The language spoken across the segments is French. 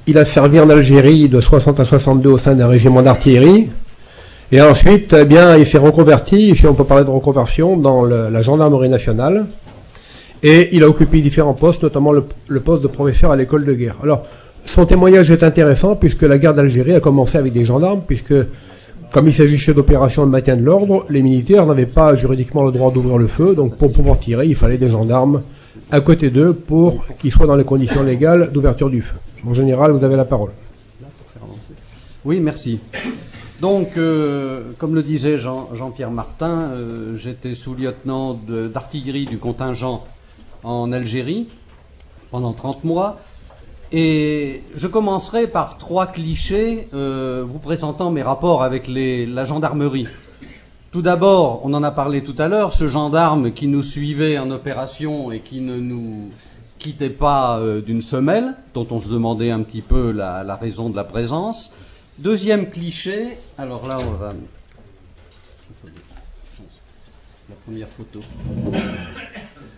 il a servi en Algérie de 60 à 62 au sein d'un régiment d'artillerie. Et ensuite, eh bien, il s'est reconverti, si on peut parler de reconversion, dans la gendarmerie nationale. Et il a occupé différents postes, notamment le poste de professeur à l'école de guerre. Alors, son témoignage est intéressant puisque la guerre d'Algérie a commencé avec des gendarmes, puisque comme il s'agissait d'opérations de maintien de l'ordre, les militaires n'avaient pas juridiquement le droit d'ouvrir le feu. Donc, pour pouvoir tirer, il fallait des gendarmes à côté d'eux pour qu'ils soient dans les conditions légales d'ouverture du feu. En général, vous avez la parole. Oui, merci. Donc, comme le disait Jean-Pierre Martin, j'étais sous-lieutenant d'artillerie du contingent en Algérie pendant 30 mois. Et je commencerai par 3 clichés vous présentant mes rapports avec la gendarmerie. Tout d'abord, on en a parlé tout à l'heure, ce gendarme qui nous suivait en opération et qui ne nous quittait pas d'une semelle, dont on se demandait un petit peu la raison de la présence. Deuxième cliché, alors là on va... La première photo.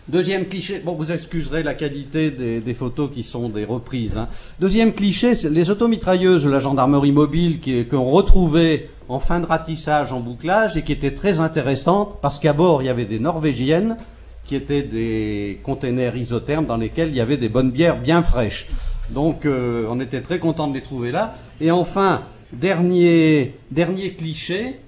Deuxième cliché, bon vous excuserez la qualité des photos qui sont des reprises. Hein. Deuxième cliché, c'est les automitrailleuses de la gendarmerie mobile qu'on retrouvait en fin de ratissage, en bouclage, et qui étaient très intéressantes parce qu'à bord il y avait des norvégiennes qui étaient des containers isothermes dans lesquels il y avait des bonnes bières bien fraîches. Donc on était très content de les trouver là. Et enfin, dernier cliché.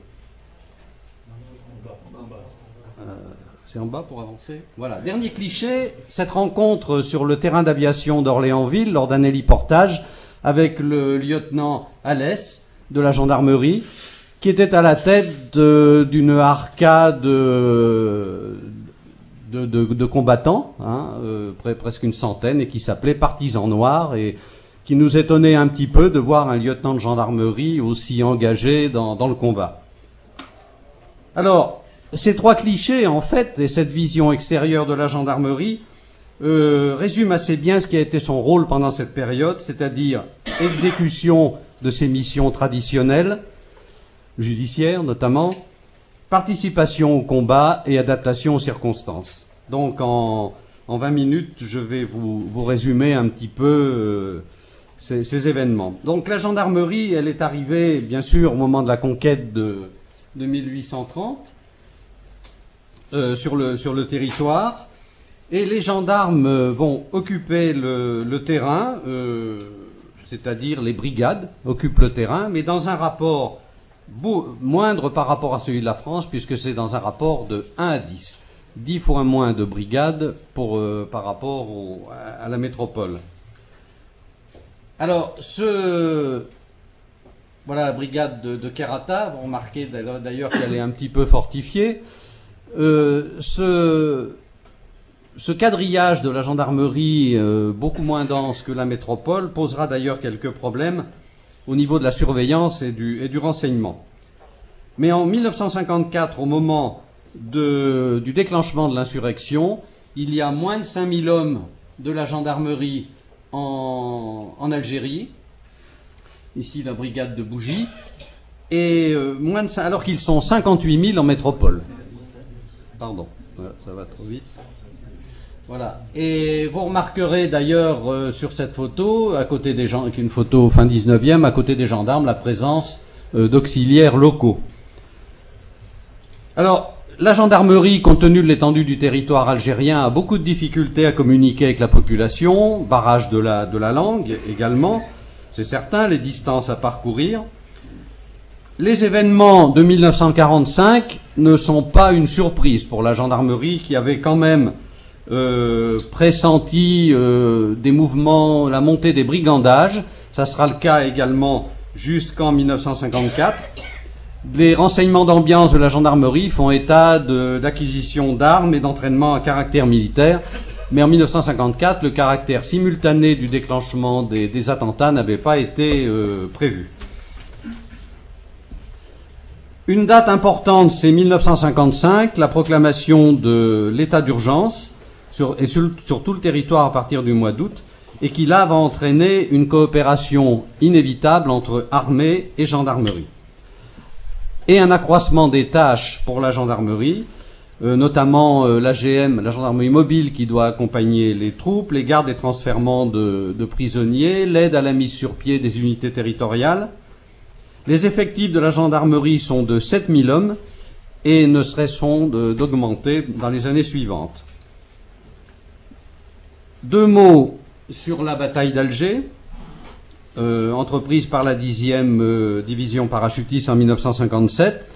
C'est en bas pour avancer. Voilà, dernier cliché, cette rencontre sur le terrain d'aviation d'Orléansville lors d'un héliportage avec le lieutenant Alès de la gendarmerie qui était à la tête d'une arca de combattants, hein, presque une centaine, et qui s'appelait Partisans Noirs, et qui nous étonnait un petit peu de voir un lieutenant de gendarmerie aussi engagé dans le combat. Alors, ces 3 clichés, en fait, et cette vision extérieure de la gendarmerie, résument assez bien ce qui a été son rôle pendant cette période, c'est-à-dire exécution de ses missions traditionnelles, judiciaires notamment, participation au combat et adaptation aux circonstances. Donc en 20 minutes, je vais vous résumer un petit peu ces événements. Donc la gendarmerie, elle est arrivée, bien sûr, au moment de la conquête de 1830, sur le territoire, et les gendarmes vont occuper le terrain, c'est-à-dire les brigades occupent le terrain, mais dans un rapport moindre par rapport à celui de la France, puisque c'est dans un rapport de 1 à 10. 10 fois moins de brigades par rapport à la métropole. Alors, voilà la brigade de Kerata, vous remarquez d'ailleurs qu'elle est un petit peu fortifiée. Ce quadrillage de la gendarmerie, beaucoup moins dense que la métropole, posera d'ailleurs quelques problèmes au niveau de la surveillance et du renseignement. Mais en 1954, au moment du déclenchement de l'insurrection, il y a moins de 5000 hommes de la gendarmerie en Algérie, ici la brigade de Bougie, et alors qu'ils sont 58 000 en métropole. Pardon, ça va trop vite. Voilà. Et vous remarquerez d'ailleurs sur cette photo, à côté des gens, qui est une photo fin 19e, à côté des gendarmes, la présence d'auxiliaires locaux. Alors, la gendarmerie, compte tenu de l'étendue du territoire algérien, a beaucoup de difficultés à communiquer avec la population, barrage de la langue également, c'est certain, les distances à parcourir. Les événements de 1945 ne sont pas une surprise pour la gendarmerie qui avait quand même pressenti des mouvements, la montée des brigandages. Ça sera le cas également jusqu'en 1954. Les renseignements d'ambiance de la gendarmerie font état d'acquisition d'armes et d'entraînement à caractère militaire. Mais en 1954, le caractère simultané du déclenchement des attentats n'avait pas été prévu. Une date importante, c'est 1955, la proclamation de l'état d'urgence sur tout le territoire à partir du mois d'août, et qui là va entraîner une coopération inévitable entre armée et gendarmerie. Et un accroissement des tâches pour la gendarmerie, notamment l'AGM, la gendarmerie mobile qui doit accompagner les troupes, les gardes et transfèrements de prisonniers, l'aide à la mise sur pied des unités territoriales. Les effectifs de la gendarmerie sont de 7000 hommes et ne cesseront d'augmenter dans les années suivantes. 2 mots sur la bataille d'Alger, entreprise par la 10e division parachutiste en 1957.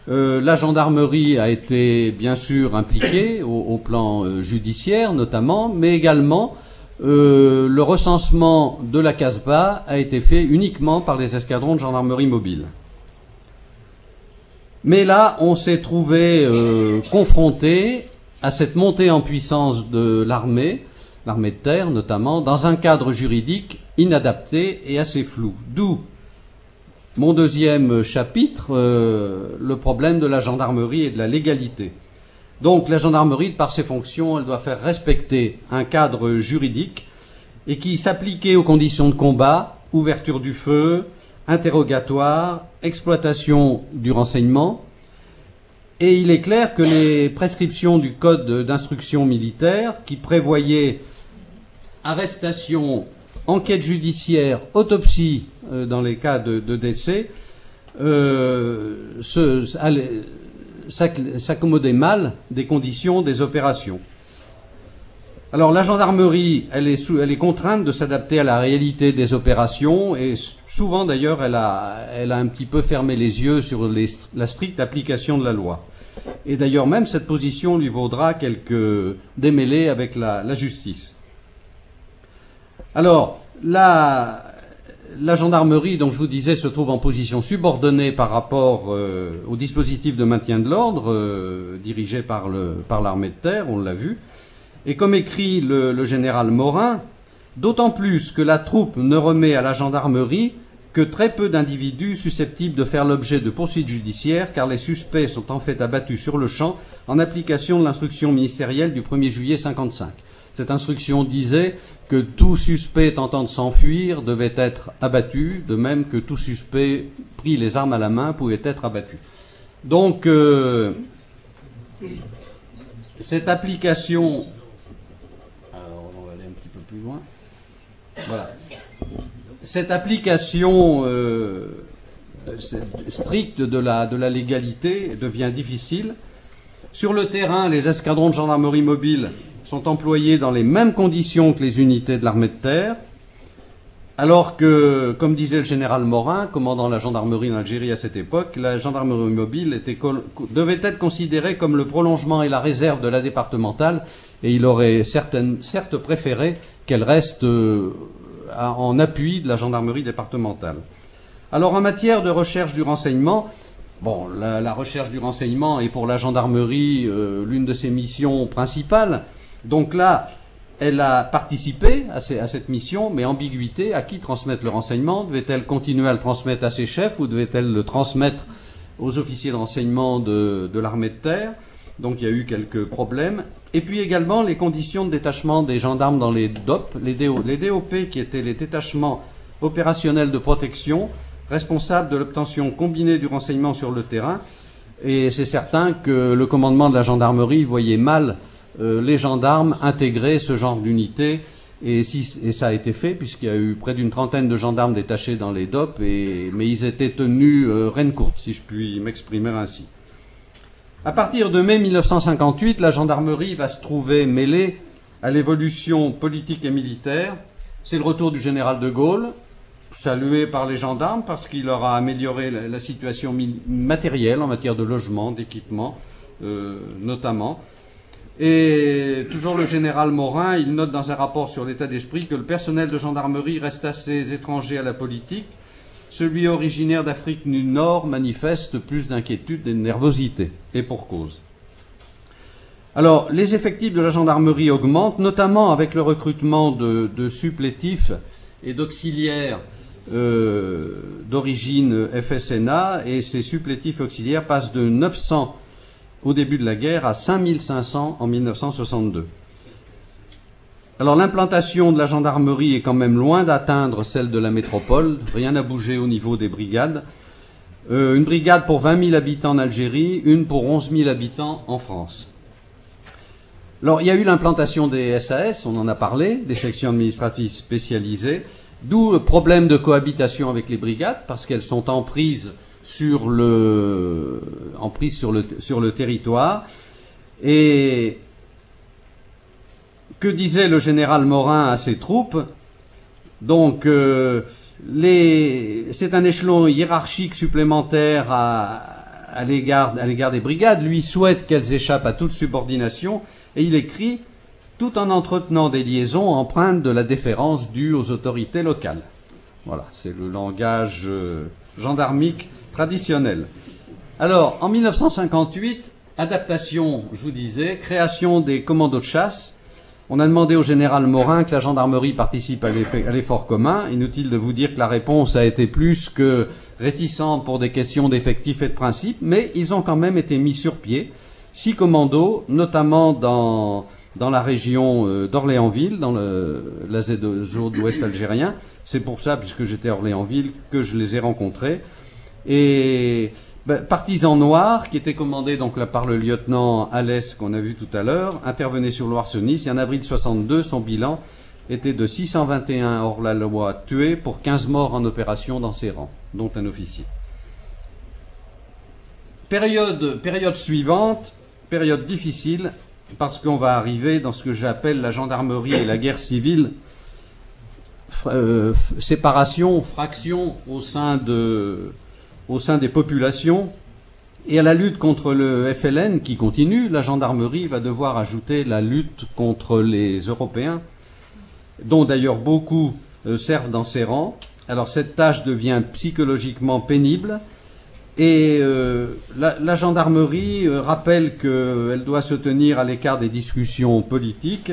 La gendarmerie a été bien sûr impliquée au plan judiciaire notamment, mais également le recensement de la Casbah a été fait uniquement par les escadrons de gendarmerie mobile. Mais là, on s'est trouvé confronté à cette montée en puissance de l'armée de terre notamment, dans un cadre juridique inadapté et assez flou. D'où mon deuxième chapitre, le problème de la gendarmerie et de la légalité. Donc la gendarmerie, par ses fonctions, elle doit faire respecter un cadre juridique et qui s'appliquait aux conditions de combat, ouverture du feu, interrogatoire, exploitation du renseignement. Et il est clair que les prescriptions du code d'instruction militaire, qui prévoyaient arrestation, enquête judiciaire, autopsie dans les cas de décès, s'accommodaient mal des conditions des opérations. Alors la gendarmerie, elle est contrainte de s'adapter à la réalité des opérations et souvent d'ailleurs elle a un petit peu fermé les yeux sur la stricte application de la loi. Et d'ailleurs même cette position lui vaudra quelques démêlés avec la justice. Alors la gendarmerie, donc je vous disais, se trouve en position subordonnée par rapport au dispositif de maintien de l'ordre dirigé par l'armée de terre, on l'a vu. Et comme écrit le général Morin, d'autant plus que la troupe ne remet à la gendarmerie que très peu d'individus susceptibles de faire l'objet de poursuites judiciaires, car les suspects sont en fait abattus sur le champ en application de l'instruction ministérielle du 1er juillet 1955. Cette instruction disait que tout suspect tentant de s'enfuir devait être abattu, de même que tout suspect pris les armes à la main pouvait être abattu. Donc, cette application... Alors, on va aller un petit peu plus loin. Voilà. Cette application stricte de la légalité devient difficile. Sur le terrain, les escadrons de gendarmerie mobile sont employés dans les mêmes conditions que les unités de l'armée de terre, alors que, comme disait le général Morin, commandant la gendarmerie en Algérie à cette époque, la gendarmerie mobile devait être considérée comme le prolongement et la réserve de la départementale, et il aurait certes préféré qu'elle reste en appui de la gendarmerie départementale. Alors en matière de recherche du renseignement, bon, la recherche du renseignement est pour la gendarmerie l'une de ses missions principales. Donc là, elle a participé à cette mission, mais ambiguïté, à qui transmettre le renseignement? Devait-elle continuer à le transmettre à ses chefs ou devait-elle le transmettre aux officiers de renseignement de l'armée de terre? Donc il y a eu quelques problèmes. Et puis également les conditions de détachement des gendarmes dans les DOP, les DOP qui étaient les détachements opérationnels de protection, responsables de l'obtention combinée du renseignement sur le terrain. Et c'est certain que le commandement de la gendarmerie voyait mal les gendarmes intégrer ce genre d'unité, et ça a été fait puisqu'il y a eu près d'une trentaine de gendarmes détachés dans les DOP, mais ils étaient tenus reine courte, si je puis m'exprimer ainsi. À partir de mai 1958, la gendarmerie va se trouver mêlée à l'évolution politique et militaire. C'est le retour du général de Gaulle, salué par les gendarmes parce qu'il leur a amélioré la situation matérielle en matière de logement, d'équipement notamment. Et toujours le général Morin, il note dans un rapport sur l'état d'esprit que le personnel de gendarmerie reste assez étranger à la politique. Celui originaire d'Afrique du Nord manifeste plus d'inquiétude et de nervosité, et pour cause. Alors, les effectifs de la gendarmerie augmentent, notamment avec le recrutement de supplétifs et d'auxiliaires d'origine FSNA, et ces supplétifs auxiliaires passent de 900 au début de la guerre à 5500 en 1962. Alors l'implantation de la gendarmerie est quand même loin d'atteindre celle de la métropole, rien n'a bougé au niveau des brigades. Une brigade pour 20 000 habitants en Algérie, une pour 11 000 habitants en France. Alors, il y a eu l'implantation des SAS, on en a parlé, des sections administratives spécialisées, d'où le problème de cohabitation avec les brigades, parce qu'elles sont en prise sur le territoire. Et que disait le général Morin à ses troupes? Donc, c'est un échelon hiérarchique supplémentaire à l'égard des brigades. Lui souhaite qu'elles échappent à toute subordination, et il écrit tout en entretenant des liaisons empreintes de la déférence due aux autorités locales. Voilà, c'est le langage gendarmique traditionnel. Alors, en 1958, adaptation, je vous disais, création des commandos de chasse. On a demandé au général Morin que la gendarmerie participe à l'effort commun. Inutile de vous dire que la réponse a été plus que réticente pour des questions d'effectifs et de principe, mais ils ont quand même été mis sur pied. 6 commandos, notamment dans la région d'Orléansville, dans la ZO de l'Ouest algérien. C'est pour ça, puisque j'étais à Orléansville, que je les ai rencontrés. Et Partisan Noir, qui était commandé donc là par le lieutenant Alès qu'on a vu tout à l'heure, intervenait sur Loire-Sonice, et en avril 62, son bilan était de 621 hors-la-loi tués pour 15 morts en opération dans ses rangs, dont un officier. Période suivante, période difficile, parce qu'on va arriver dans ce que j'appelle la gendarmerie et la guerre civile, séparation, fraction au sein des populations, et à la lutte contre le FLN qui continue. La gendarmerie va devoir ajouter la lutte contre les Européens, dont d'ailleurs beaucoup servent dans ses rangs. Alors cette tâche devient psychologiquement pénible, et la gendarmerie rappelle qu'elle doit se tenir à l'écart des discussions politiques,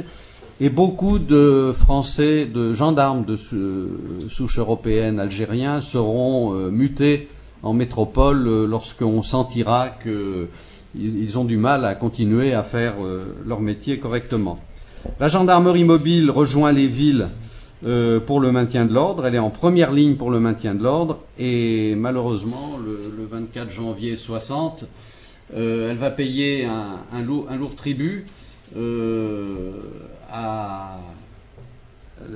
et beaucoup de Français, de gendarmes de souche européenne, algériens, seront mutés en métropole lorsqu'on sentira qu'ils ont du mal à continuer à faire leur métier correctement. La gendarmerie mobile rejoint les villes pour le maintien de l'ordre. Elle est en première ligne pour le maintien de l'ordre, et malheureusement, le 24 janvier 60, elle va payer un lourd tribut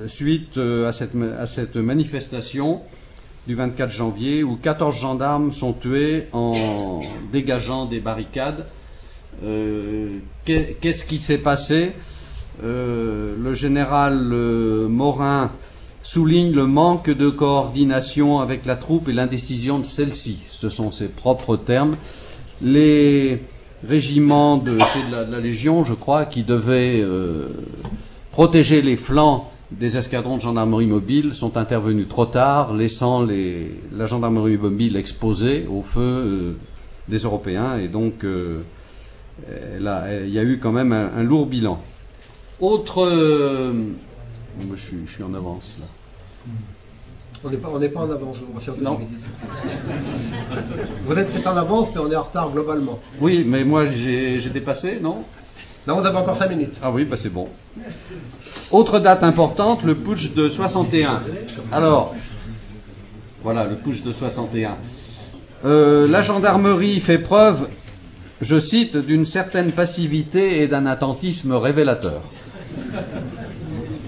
suite à cette manifestation du 24 janvier, où 14 gendarmes sont tués en dégageant des barricades. Qu'est-ce qui s'est passé? Le général Morin souligne le manque de coordination avec la troupe et l'indécision de celle-ci. Ce sont ses propres termes. Les régiments c'est de la Légion, je crois, qui devaient protéger les flancs des escadrons de gendarmerie mobile, sont intervenus trop tard, laissant la gendarmerie mobile exposée au feu des Européens, et donc il y a eu quand même un lourd bilan. Moi, je suis en avance là. On n'est pas en avance, monsieur. Non. Vous êtes peut-être en avance, mais on est en retard globalement. Oui, mais moi j'ai dépassé, non? Non, vous avez encore 5 minutes. Ah oui, c'est bon. Autre date importante, le putsch de 61. Alors, voilà, le putsch de 61. La gendarmerie fait preuve, je cite, d'une certaine passivité et d'un attentisme révélateur.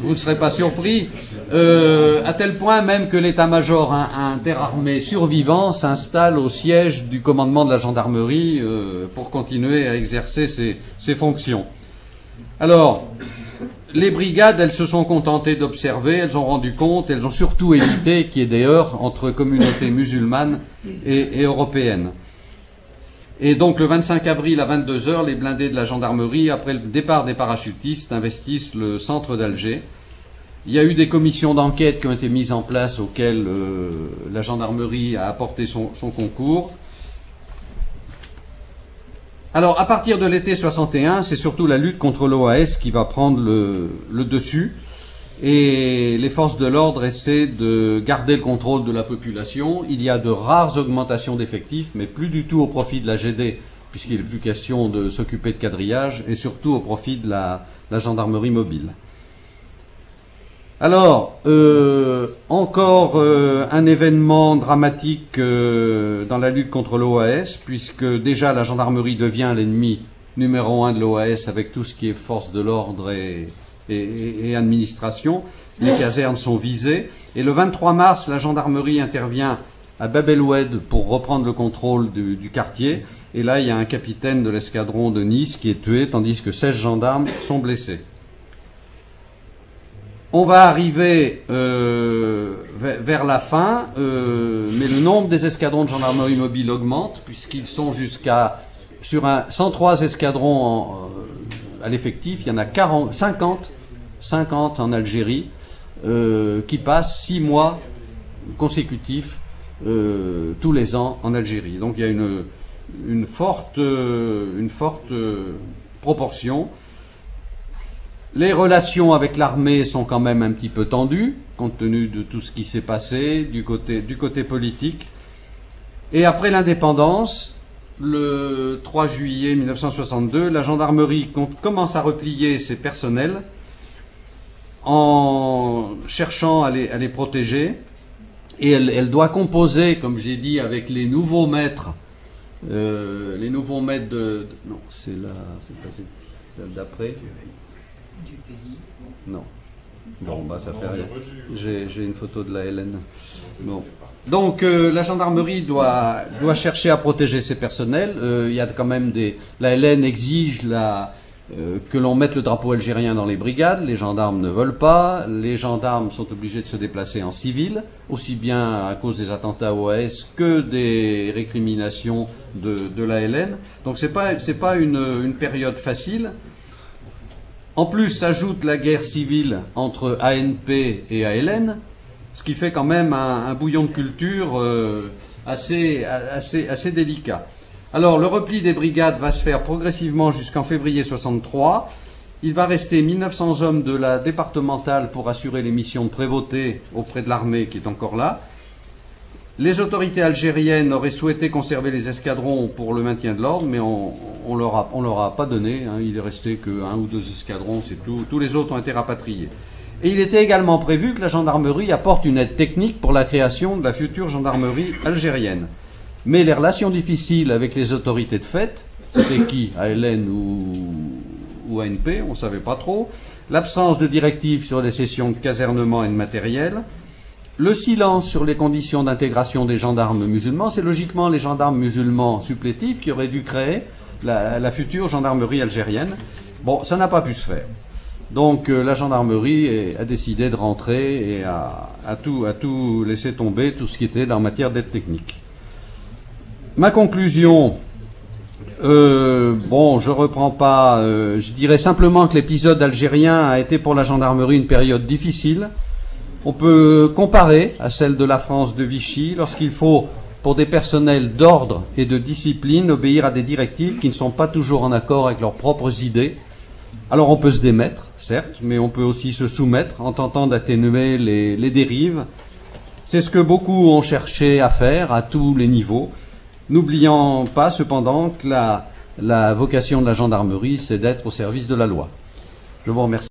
Vous ne serez pas surpris, à tel point même que l'état-major interarmé survivant s'installe au siège du commandement de la gendarmerie pour continuer à exercer ses fonctions. Alors, les brigades, elles se sont contentées d'observer, elles ont rendu compte, elles ont surtout évité qu'il y ait des heurts entre communautés musulmanes et européennes. Et donc le 25 avril à 22h, les blindés de la gendarmerie, après le départ des parachutistes, investissent le centre d'Alger. Il y a eu des commissions d'enquête qui ont été mises en place, auxquelles la gendarmerie a apporté son concours. Alors, à partir de l'été 61, c'est surtout la lutte contre l'OAS qui va prendre le dessus. Et les forces de l'ordre essaient de garder le contrôle de la population. Il y a de rares augmentations d'effectifs, mais plus du tout au profit de la GD, puisqu'il n'est plus question de s'occuper de quadrillage, et surtout au profit de la gendarmerie mobile. Alors, encore un événement dramatique dans la lutte contre l'OAS, puisque déjà la gendarmerie devient l'ennemi numéro 1 de l'OAS avec tout ce qui est force de l'ordre et administration. Les casernes sont visées. Et le 23 mars, la gendarmerie intervient à Bab el-Oued pour reprendre le contrôle du quartier. Et là, il y a un capitaine de l'escadron de Nice qui est tué, tandis que 16 gendarmes sont blessés. On va arriver vers la fin, mais le nombre des escadrons de gendarmerie mobile augmente, puisqu'ils sont sur 103 escadrons à l'effectif, il y en a 50 en Algérie, qui passent 6 mois consécutifs tous les ans en Algérie. Donc il y a une forte proportion. Les relations avec l'armée sont quand même un petit peu tendues, compte tenu de tout ce qui s'est passé du côté politique. Et après l'indépendance, le 3 juillet 1962, la gendarmerie commence à replier ses personnels en cherchant à les protéger. Et elle doit composer, comme j'ai dit, avec les nouveaux maîtres. Non, c'est pas celle d'après. Non. Bon, bah ça fait rien. J'ai une photo de la LN. Bon. Donc la gendarmerie doit chercher à protéger ses personnels. Il y a quand même la LN exige que l'on mette le drapeau algérien dans les brigades. Les gendarmes ne veulent pas. Les gendarmes sont obligés de se déplacer en civil, aussi bien à cause des attentats OAS que des récriminations de la LN. Donc c'est pas une période facile. En plus, s'ajoute la guerre civile entre ANP et ALN, ce qui fait quand même un bouillon de culture assez délicat. Alors, le repli des brigades va se faire progressivement jusqu'en février 63. Il va rester 1900 hommes de la départementale pour assurer les missions de prévôté auprès de l'armée qui est encore là. Les autorités algériennes auraient souhaité conserver les escadrons pour le maintien de l'ordre, mais on leur a pas donné. Hein. Il est resté que 1 ou 2 escadrons, c'est tout. Tous les autres ont été rapatriés. Et il était également prévu que la gendarmerie apporte une aide technique pour la création de la future gendarmerie algérienne. Mais les relations difficiles avec les autorités de fait, c'était qui, ALN ou ANP, on ne savait pas trop. L'absence de directives sur les cessions de casernement et de matériel. Le silence sur les conditions d'intégration des gendarmes musulmans, c'est logiquement les gendarmes musulmans supplétifs qui auraient dû créer la future gendarmerie algérienne. Bon, ça n'a pas pu se faire. Donc la gendarmerie a décidé de rentrer et a tout laissé tomber, tout ce qui était en matière d'aide technique. Ma conclusion, je reprends pas, je dirais simplement que l'épisode algérien a été pour la gendarmerie une période difficile. On peut comparer à celle de la France de Vichy lorsqu'il faut, pour des personnels d'ordre et de discipline, obéir à des directives qui ne sont pas toujours en accord avec leurs propres idées. Alors on peut se démettre, certes, mais on peut aussi se soumettre en tentant d'atténuer les dérives. C'est ce que beaucoup ont cherché à faire à tous les niveaux, n'oubliant pas cependant que la vocation de la gendarmerie, c'est d'être au service de la loi. Je vous remercie.